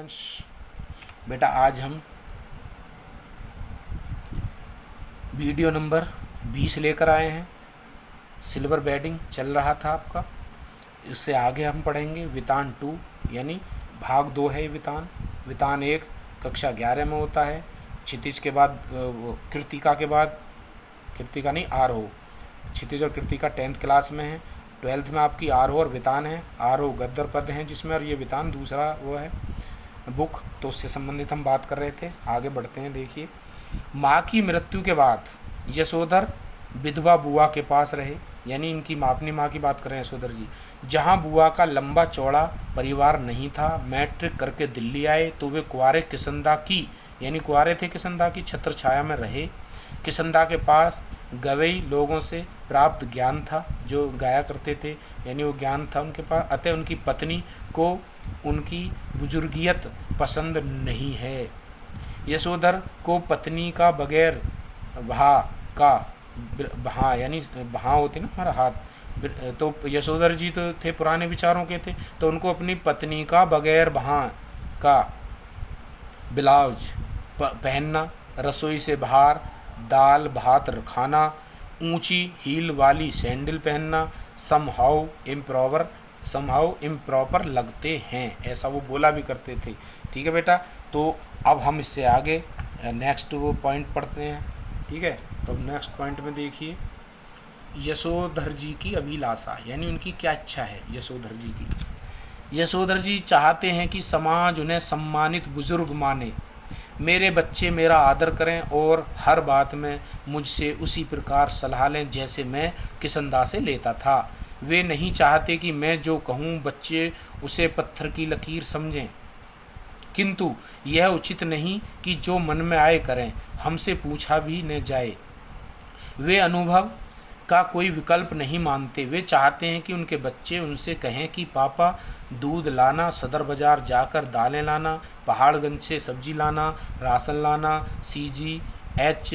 Students, बेटा आज हम वीडियो नंबर 20 लेकर आए हैं। सिल्वर बेडिंग चल रहा था आपका, इससे आगे हम पढ़ेंगे वितान 2 यानी भाग 2 है। वितान 1 कक्षा 11 में होता है। क्षितिज के बाद कृतिका के बाद, कृतिका नहीं आरोह, क्षितिज और कृतिका 10th क्लास में है। 12th में आपकी आरोह और वितान है। आरोह गद्य पद हैं जिसमें, और ये वितान दूसरा वो है बुक, तो उससे संबंधित हम बात कर रहे थे। आगे बढ़ते हैं। देखिए, माँ की मृत्यु के बाद यशोधर विधवा बुआ के पास रहे, यानी इनकी माँ, अपनी माँ की बात कर रहे हैं यशोधर जी। जहाँ बुआ का लंबा चौड़ा परिवार नहीं था। मैट्रिक करके दिल्ली आए तो वे कुंवारे किसनदा की, यानी कुंवारे थे किसनदा की छत्र छाया में रहे। किसनदा के पास गवई लोगों से प्राप्त ज्ञान था, जो गाया करते थे, यानी वो ज्ञान था उनके पास। अतः उनकी पत्नी को उनकी बुजुर्गियत पसंद नहीं है। यशोधर को पत्नी का बगैर भा यानी भा होती ना हमारा हाथ, तो यशोधर जी तो थे पुराने विचारों के थे, तो उनको अपनी पत्नी का बगैर भा का ब्लाउज पहनना, रसोई से बाहर दाल भात खाना, ऊंची हील वाली सैंडल पहनना समहाउ इम्प्रॉपर लगते हैं, ऐसा वो बोला भी करते थे। ठीक है बेटा, तो अब हम इससे आगे नेक्स्ट वो पॉइंट पढ़ते हैं। ठीक है, तो नेक्स्ट पॉइंट में देखिए, यशोधर जी की अभिलाषा, यानी उनकी क्या इच्छा है यशोधर जी की। यशोधर जी चाहते हैं कि समाज उन्हें सम्मानित बुजुर्ग माने, मेरे बच्चे मेरा आदर करें और हर बात में मुझसे उसी प्रकार सलाह लें जैसे मैं किसनदा से लेता था। वे नहीं चाहते कि मैं जो कहूँ बच्चे उसे पत्थर की लकीर समझें, किंतु यह उचित नहीं कि जो मन में आए करें, हमसे पूछा भी न जाए। वे अनुभव का कोई विकल्प नहीं मानते। वे चाहते हैं कि उनके बच्चे उनसे कहें कि पापा दूध लाना, सदर बाज़ार जाकर दालें लाना, पहाड़गंज से सब्जी लाना, राशन लाना, CGH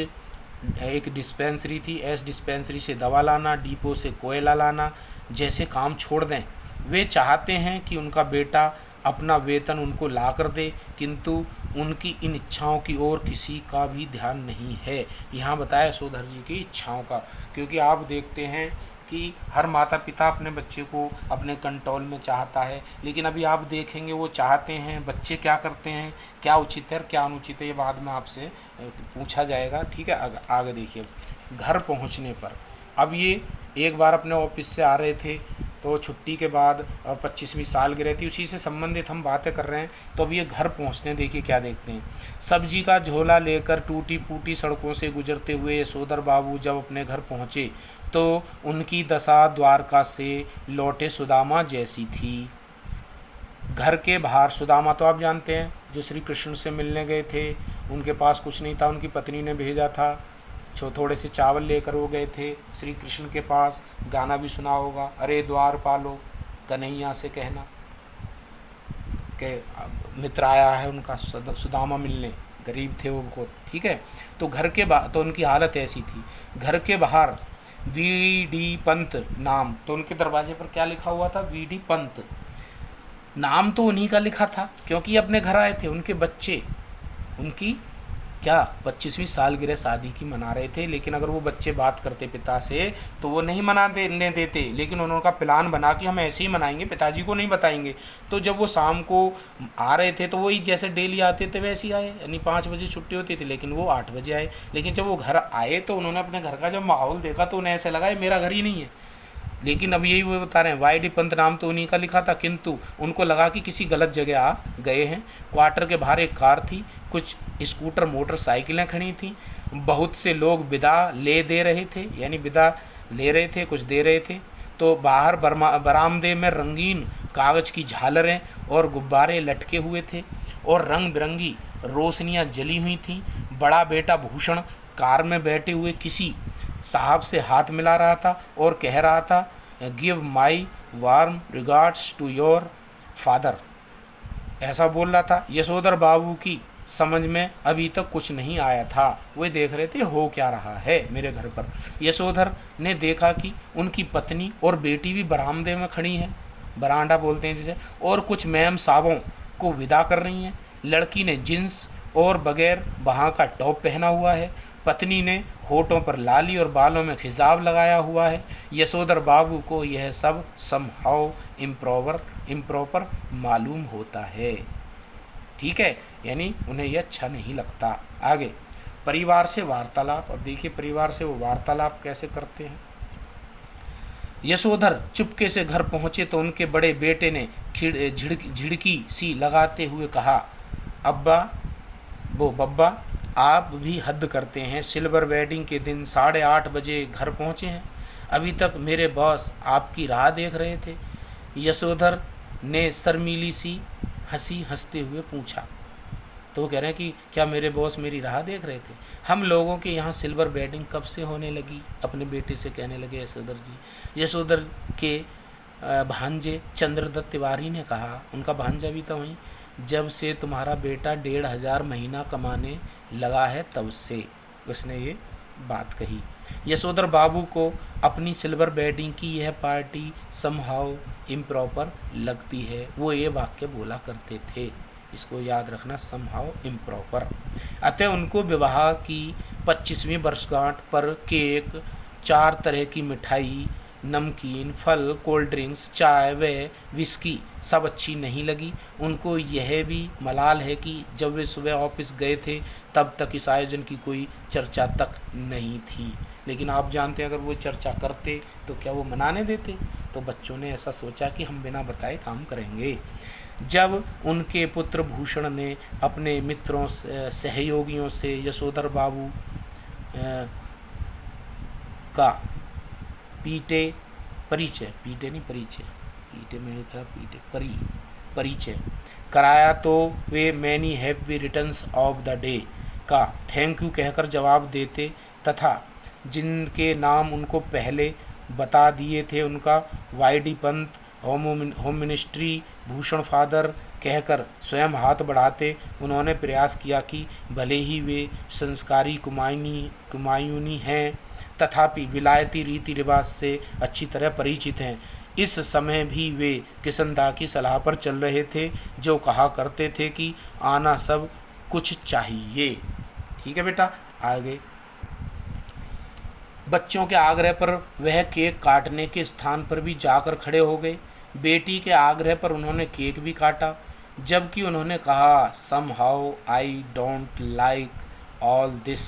एक डिस्पेंसरी थी, S डिस्पेंसरी से दवा लाना, डिपो से कोयला लाना जैसे काम छोड़ दें। वे चाहते हैं कि उनका बेटा अपना वेतन उनको ला कर दे, किंतु उनकी इन इच्छाओं की ओर किसी का भी ध्यान नहीं है। यहाँ बताया यशोधर जी की इच्छाओं का, क्योंकि आप देखते हैं कि हर माता पिता अपने बच्चे को अपने कंट्रोल में चाहता है, लेकिन अभी आप देखेंगे वो चाहते हैं, बच्चे क्या करते हैं, क्या उचित है और क्या अनुचित है, ये बाद में आपसे पूछा जाएगा। ठीक है, आगे देखिए। घर पहुँचने पर, अब ये एक बार अपने ऑफिस से आ रहे थे, तो छुट्टी के बाद और 25वीं सालगिरह थी, उसी से संबंधित हम बातें कर रहे हैं। तो अब ये घर पहुंचते हैं, देखिए क्या देखते हैं। सब्जी का झोला लेकर टूटी फूटी सड़कों से गुजरते हुए यशोधर बाबू जब अपने घर पहुंचे तो उनकी दशा द्वारका से लौटे सुदामा जैसी थी। घर के बाहर, सुदामा तो आप जानते हैं जो श्री कृष्ण से मिलने गए थे, उनके पास कुछ नहीं था, उनकी पत्नी ने भेजा था, थोड़े से चावल लेकर वो गए थे श्री कृष्ण के पास। गाना भी सुना होगा, अरे द्वार पालो कन्हैया से कहना, कि मित्र आया है उनका सुदामा मिलने, गरीब थे वो बहुत। ठीक है, तो घर के बाहर तो उनकी हालत ऐसी थी। घर के बाहर VD पंत नाम, तो उनके दरवाजे पर क्या लिखा हुआ था, VD पंत नाम तो उन्हीं का लिखा था, क्योंकि अपने घर आए थे। उनके बच्चे उनकी क्या 25वीं सालगिरह शादी की मना रहे थे, लेकिन अगर वो बच्चे बात करते पिता से तो वो नहीं मनाने देते, लेकिन उन्होंने प्लान बना कि हम ऐसे ही मनाएंगे, पिताजी को नहीं बताएंगे। तो जब वो शाम को आ रहे थे तो वही जैसे डेली आते थे वैसे ही आए, यानी 5 बजे छुट्टी होती थी, लेकिन वो 8 बजे आए। लेकिन जब वो घर आए तो उन्होंने अपने घर का जब माहौल देखा तो उन्हें ऐसे लगा ये मेरा घर ही नहीं है। लेकिन अब यही वो बता रहे हैं, VD पंत नाम तो उन्हीं का लिखा था, किंतु उनको लगा कि किसी गलत जगह आ गए हैं। क्वार्टर के बाहर एक कार थी, कुछ स्कूटर मोटरसाइकिलें खड़ी थीं, बहुत से लोग विदा ले दे रहे थे, यानी विदा ले रहे थे, कुछ दे रहे थे। तो बाहर बरामदे में रंगीन कागज़ की झालरें और गुब्बारे लटके हुए थे और रंग बिरंगी रोशनियाँ जली हुई थीं। बड़ा बेटा भूषण कार में बैठे हुए किसी साहब से हाथ मिला रहा था और कह रहा था, give my warm regards to your father, ऐसा बोल रहा था। यशोधर बाबू की समझ में अभी तक कुछ नहीं आया था, वे देख रहे थे हो क्या रहा है मेरे घर पर। यशोधर ने देखा कि उनकी पत्नी और बेटी भी बरामदे में खड़ी हैं, बरांडा बोलते हैं जिसे, और कुछ मैम साहबों को विदा कर रही हैं। लड़की ने जींस और बगैर वहाँ का टॉप पहना हुआ है। पत्नी ने होठों पर लाली और बालों में खिजाब लगाया हुआ है। यशोधर बाबू को यह सब समहाउ इम्प्रॉपर मालूम होता है। ठीक है, यानी उन्हें यह अच्छा नहीं लगता। आगे परिवार से वार्तालाप। अब देखिए परिवार से वो वार्तालाप कैसे करते हैं। यशोधर चुपके से घर पहुंचे तो उनके बड़े बेटे ने झिड़की सी लगाते हुए कहा, बब्बा आप भी हद करते हैं। सिल्वर वेडिंग के दिन 8:30 बजे घर पहुंचे हैं, अभी तक मेरे बॉस आपकी राह देख रहे थे। यशोधर ने शर्मीली सी हंसी हंसते हुए पूछा। तो वो कह रहे हैं कि क्या मेरे बॉस मेरी राह देख रहे थे? हम लोगों के यहाँ सिल्वर वेडिंग कब से होने लगी? अपने बेटे से कहने लगे यशोधर जी। यशोधर के भांजे चंद्रदत्त तिवारी ने कहा, उनका भांजा भी था वहीं, जब से तुम्हारा बेटा 1,500 महीना कमाने लगा है तब से। उसने ये बात कही। यशोधर बाबू को अपनी सिल्वर वेडिंग की यह पार्टी समहाउ इम्प्रॉपर लगती है। वो ये वाक्य बोला करते थे, इसको याद रखना, समहाउ इम्प्रॉपर। अतः उनको विवाह की 25वीं वर्षगांठ पर केक, 4 तरह की मिठाई, नमकीन, फल, कोल्ड ड्रिंक्स, चाय व विस्की सब अच्छी नहीं लगी। उनको यह भी मलाल है कि जब वे सुबह ऑफिस गए थे तब तक इस आयोजन की कोई चर्चा तक नहीं थी। लेकिन आप जानते हैं अगर वो चर्चा करते तो क्या वो मनाने देते? तो बच्चों ने ऐसा सोचा कि हम बिना बताए काम करेंगे। जब उनके पुत्र भूषण ने अपने मित्रों सहयोगियों से यशोधर बाबू का परिचय कराया तो वे many happy returns of the day का थैंक यू कहकर जवाब देते तथा जिनके नाम उनको पहले बता दिए थे उनका YD Pant home ministry Bhushan father कहकर स्वयं हाथ बढ़ाते। उन्होंने प्रयास किया कि भले ही वे संस्कारी कुमायूनी हैं तथापि विलायती रीति रिवाज से अच्छी तरह परिचित हैं। इस समय भी वे किशनदा की सलाह पर चल रहे थे, जो कहा करते थे कि आना सब कुछ चाहिए। ठीक है बेटा, आगे। बच्चों के आग्रह पर वह केक काटने के स्थान पर भी जाकर खड़े हो गए। बेटी के आग्रह पर उन्होंने केक भी काटा, जबकि उन्होंने कहा somehow I don't like all this.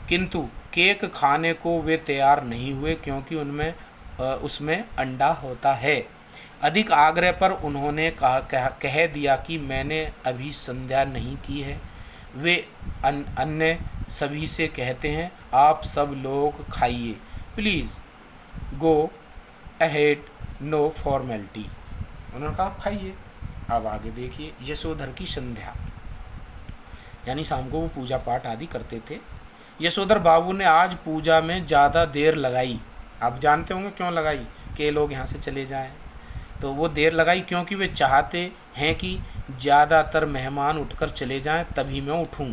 किंतु केक खाने को वे तैयार नहीं हुए क्योंकि उसमें अंडा होता है। अधिक आग्रह पर उन्होंने कह दिया कि मैंने अभी संध्या नहीं की है। वे अन्य सभी से कहते हैं आप सब लोग खाइए, please go ahead, no formality. उन्होंने कहा आप खाइए। अब आगे देखिए, यशोधर की संध्या, यानी शाम को वो पूजा पाठ आदि करते थे। यशोधर बाबू ने आज पूजा में ज़्यादा देर लगाई। आप जानते होंगे क्यों लगाई, कि लोग यहाँ से चले जाएं। तो वो देर लगाई क्योंकि वे चाहते हैं कि ज़्यादातर मेहमान उठकर चले जाएं, तभी मैं उठूं।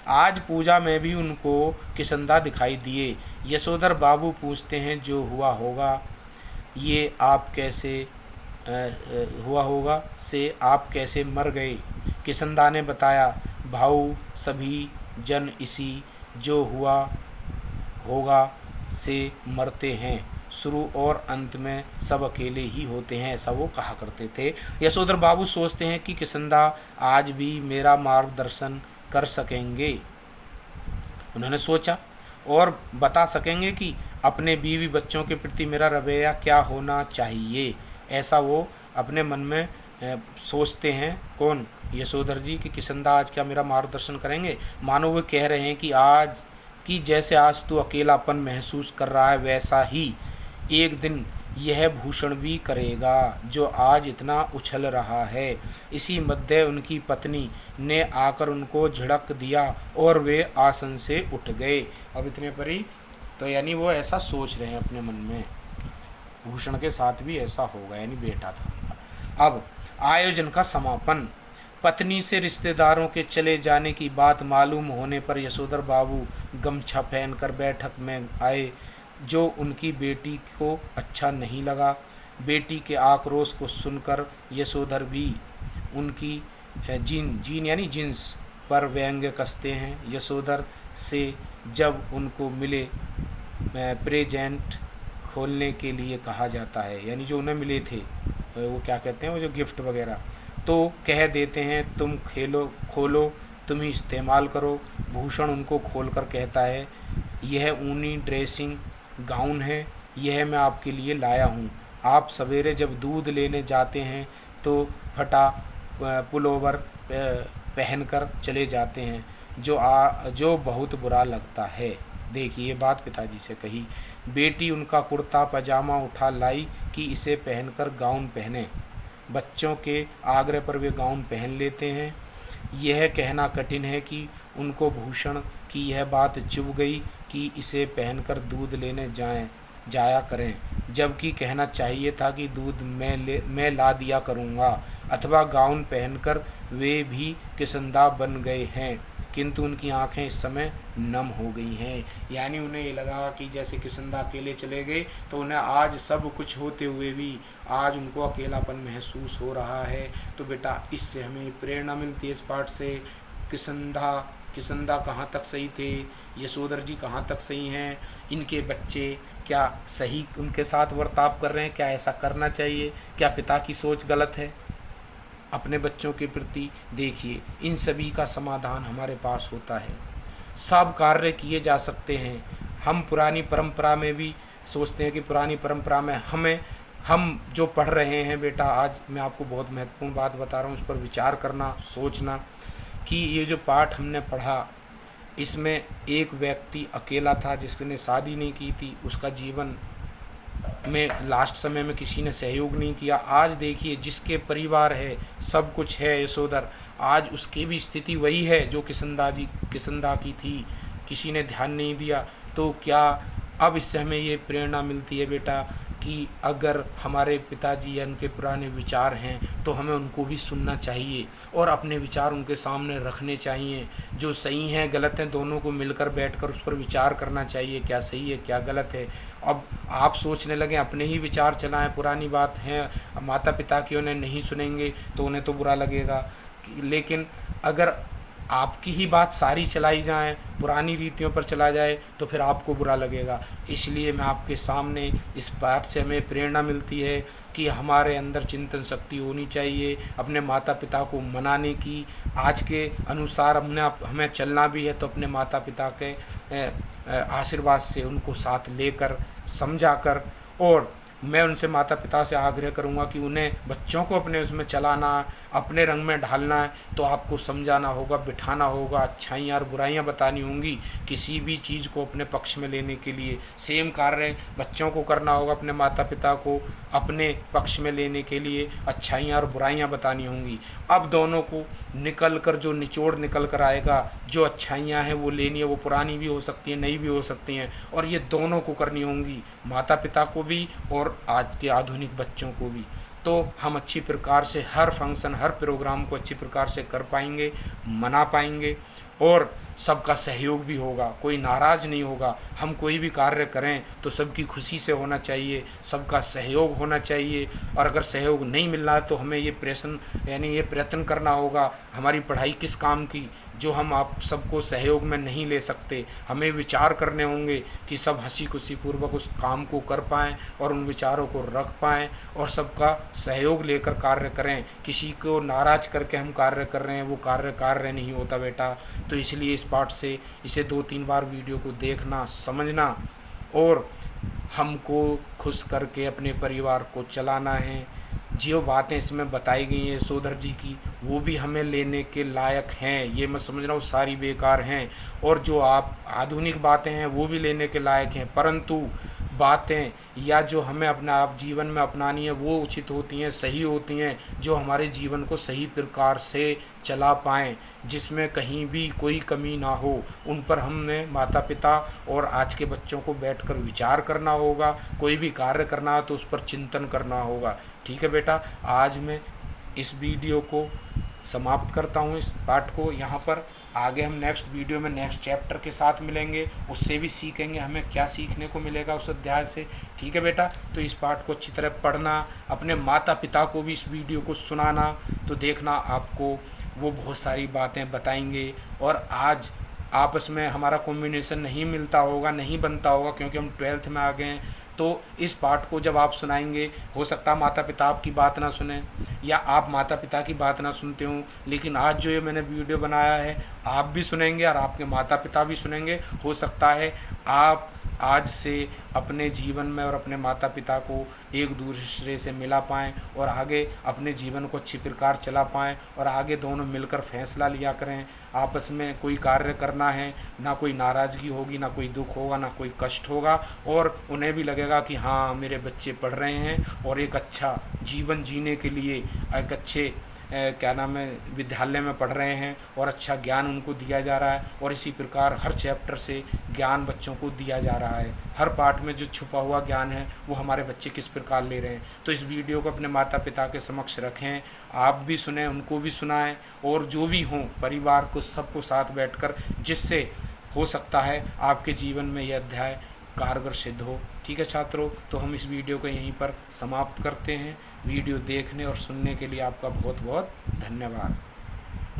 आज पूजा में भी उनको किशनदा दिखाई दिए। यशोधर बाबू पूछते हैं जो हुआ होगा ये आप कैसे हुआ होगा से आप कैसे मर गए। किशनदा ने बताया भाऊ सभी जन इसी जो हुआ होगा से मरते हैं, शुरू और अंत में सब अकेले ही होते हैं, ऐसा वो कहा करते थे। यशोधर बाबू सोचते हैं कि किशनदा आज भी मेरा मार्गदर्शन कर सकेंगे। उन्होंने सोचा और बता सकेंगे कि अपने बीवी बच्चों के प्रति मेरा रवैया क्या होना चाहिए। ऐसा वो अपने मन में सोचते हैं। कौन? यशोधर जी, कि किशनदा आज क्या मेरा मार्गदर्शन करेंगे। मानो वे कह रहे हैं कि आज कि जैसे आज तू अकेलापन महसूस कर रहा है वैसा ही एक दिन यह भूषण भी करेगा जो आज इतना उछल रहा है। इसी मध्य उनकी पत्नी ने आकर उनको झिड़क दिया और वे आसन से उठ गए। अब इतने पर ही तो यानी वो ऐसा सोच रहे हैं अपने मन में, भूषण के साथ भी ऐसा होगा, यानी बेटा था। अब आयोजन का समापन। पत्नी से रिश्तेदारों के चले जाने की बात मालूम होने पर यशोधर बाबू गमछा पहनकर बैठक में आए, जो उनकी बेटी को अच्छा नहीं लगा। बेटी के आक्रोश को सुनकर यशोधर भी उनकी जीन जीन यानी जींस पर व्यंग्य कसते हैं। यशोधर से जब उनको मिले प्रेजेंट खोलने के लिए कहा जाता है, यानी जो उन्हें मिले थे वो क्या कहते हैं, वो जो गिफ्ट वगैरह, तो कह देते हैं तुम खोलो, तुम ही इस्तेमाल करो। भूषण उनको खोलकर कहता है यह ऊनी ड्रेसिंग गाउन है, यह मैं आपके लिए लाया हूँ। आप सवेरे जब दूध लेने जाते हैं तो फटा पुलोवर पहनकर चले जाते हैं, जो बहुत बुरा लगता है। देखिए ये बात पिताजी से कही। बेटी उनका कुर्ता पजामा उठा लाई कि इसे पहनकर गाउन पहने। बच्चों के आग्रह पर वे गाउन पहन लेते हैं। यह कहना कठिन है कि उनको भूषण की यह बात चुभ गई कि इसे पहनकर दूध लेने जाया करें, जबकि कहना चाहिए था कि दूध मैं ला दिया करूँगा, अथवा गाउन पहनकर वे भी किसंदा बन गए हैं, किंतु उनकी आंखें इस समय नम हो गई हैं। यानी उन्हें ये लगा कि जैसे किसंदा अकेले चले गए, तो उन्हें आज सब कुछ होते हुए भी आज उनको अकेलापन महसूस हो रहा है। तो बेटा इससे हमें प्रेरणा मिलती है इस पाठ से। किसंदा कहाँ तक सही थे, यशोधर जी कहाँ तक सही हैं, इनके बच्चे क्या सही उनके साथ बर्ताव कर रहे हैं, क्या ऐसा करना चाहिए, क्या पिता की सोच गलत है अपने बच्चों के प्रति। देखिए इन सभी का समाधान हमारे पास होता है। सब कार्य किए जा सकते हैं। हम पुरानी परंपरा में भी सोचते हैं कि पुरानी परंपरा में हम जो पढ़ रहे हैं बेटा, आज मैं आपको बहुत महत्वपूर्ण बात बता रहा हूँ, उस पर विचार करना, सोचना कि ये जो पाठ हमने पढ़ा इसमें एक व्यक्ति अकेला था जिसने शादी नहीं की थी, उसका जीवन में लास्ट समय में किसी ने सहयोग नहीं किया। आज देखिए जिसके परिवार है, सब कुछ है, यशोधर, आज उसकी भी स्थिति वही है जो किसंदा की थी, किसी ने ध्यान नहीं दिया। तो क्या अब इससे हमें ये प्रेरणा मिलती है बेटा कि अगर हमारे पिताजी या उनके पुराने विचार हैं तो हमें उनको भी सुनना चाहिए और अपने विचार उनके सामने रखने चाहिए। जो सही हैं गलत हैं दोनों को मिलकर बैठकर उस पर विचार करना चाहिए, क्या सही है क्या गलत है। अब आप सोचने लगें अपने ही विचार चलाएं, पुरानी बात है, माता पिता की उन्हें नहीं सुनेंगे तो उन्हें तो बुरा लगेगा, लेकिन अगर आपकी ही बात सारी चलाई जाए, पुरानी रीतियों पर चला जाए तो फिर आपको बुरा लगेगा। इसलिए मैं आपके सामने इस पाठ से हमें प्रेरणा मिलती है कि हमारे अंदर चिंतन शक्ति होनी चाहिए, अपने माता पिता को मनाने की। आज के अनुसार हमें चलना भी है तो अपने माता पिता के आशीर्वाद से उनको साथ लेकर समझाकर, और मैं उनसे माता पिता से आग्रह करूंगा कि उन्हें बच्चों को अपने उसमें चलाना, अपने रंग में ढालना है तो आपको समझाना होगा, बिठाना होगा, अच्छाइयाँ और बुराइयाँ बतानी होंगी किसी भी चीज़ को अपने पक्ष में लेने के लिए। सेम कार्य बच्चों को करना होगा, अपने माता पिता को अपने पक्ष में लेने के लिए अच्छाइयाँ और बुराइयाँ बतानी होंगी। अब दोनों को निकल कर जो निचोड़ निकल कर आएगा, जो अच्छाइयाँ हैं वो लेनी है, वो पुरानी भी हो सकती हैं, नई भी हो सकती हैं, और ये दोनों को करनी होंगी, माता पिता को भी और आज के आधुनिक बच्चों को भी। तो हम अच्छी प्रकार से हर फंक्शन, हर प्रोग्राम को अच्छी प्रकार से कर पाएंगे, मना पाएंगे, और सबका सहयोग भी होगा, कोई नाराज़ नहीं होगा। हम कोई भी कार्य करें तो सबकी खुशी से होना चाहिए, सबका सहयोग होना चाहिए, और अगर सहयोग नहीं मिल रहा है तो हमें ये प्रयत्न करना होगा, हमारी पढ़ाई किस काम की, जो हम आप सबको सहयोग में नहीं ले सकते। हमें विचार करने होंगे कि सब हंसी खुशी पूर्वक उस काम को कर पाएँ और उन विचारों को रख पाएँ और सबका सहयोग लेकर कार्य करें। किसी को नाराज़ करके हम कार्य कर रहे हैं वो कार्य नहीं होता बेटा। तो इसलिए इस पाठ से इसे 2-3 बार वीडियो को देखना, समझना, और हमको खुश करके अपने परिवार को चलाना है। जो बातें इसमें बताई गई हैं यशोधर जी की, वो भी हमें लेने के लायक हैं, ये मैं समझ रहा हूँ सारी बेकार हैं, और जो आप आधुनिक बातें हैं वो भी लेने के लायक हैं, परंतु बातें या जो हमें अपना आप जीवन में अपनानी है वो उचित होती हैं, सही होती हैं, जो हमारे जीवन को सही प्रकार से चला पाएँ, जिसमें कहीं भी कोई कमी ना हो। उन पर हमने माता पिता और आज के बच्चों को बैठकर विचार करना होगा, कोई भी कार्य करना है तो उस पर चिंतन करना होगा। ठीक है बेटा, आज मैं इस वीडियो को समाप्त करता हूँ, इस पाठ को यहाँ पर। आगे हम नेक्स्ट वीडियो में नेक्स्ट चैप्टर के साथ मिलेंगे, उससे भी सीखेंगे हमें क्या सीखने को मिलेगा उस अध्याय से। ठीक है बेटा, तो इस पाठ को अच्छी तरह पढ़ना, अपने माता पिता को भी इस वीडियो को सुनाना, तो देखना आपको वो बहुत सारी बातें बताएंगे। और आज आपस में हमारा कॉम्बिनेशन नहीं मिलता होगा, नहीं बनता होगा, क्योंकि हम 12th में आ गए हैं। तो इस पार्ट को जब आप सुनाएंगे, हो सकता है माता पिता आपकी बात ना सुने या आप माता पिता की बात ना सुनते हो, लेकिन आज जो ये मैंने वीडियो बनाया है आप भी सुनेंगे और आपके माता पिता भी सुनेंगे। हो सकता है आप आज से अपने जीवन में और अपने माता पिता को एक दूसरे से मिला पाएँ और आगे अपने जीवन को अच्छी प्रकार चला पाएँ और आगे दोनों मिलकर फैसला लिया करें। आपस में कोई कार्य करना है, ना कोई नाराज़गी होगी, ना कोई दुख होगा, ना कोई कष्ट होगा, और उन्हें भी लगेगा कि हाँ मेरे बच्चे पढ़ रहे हैं और एक अच्छा जीवन जीने के लिए एक अच्छे क्या नाम है विद्यालय में पढ़ रहे हैं और अच्छा ज्ञान उनको दिया जा रहा है। और इसी प्रकार हर चैप्टर से ज्ञान बच्चों को दिया जा रहा है, हर पार्ट में जो छुपा हुआ ज्ञान है वो हमारे बच्चे किस प्रकार ले रहे हैं। तो इस वीडियो को अपने माता पिता के समक्ष रखें, आप भी सुने, उनको भी सुनाएं, और जो भी हों परिवार को सबको साथ बैठकर, जिससे हो सकता है आपके जीवन में यह अध्याय कारगर सिद्ध हो। ठीक है छात्रों, तो हम इस वीडियो को यहीं पर समाप्त करते हैं। वीडियो देखने और सुनने के लिए आपका बहुत बहुत धन्यवाद।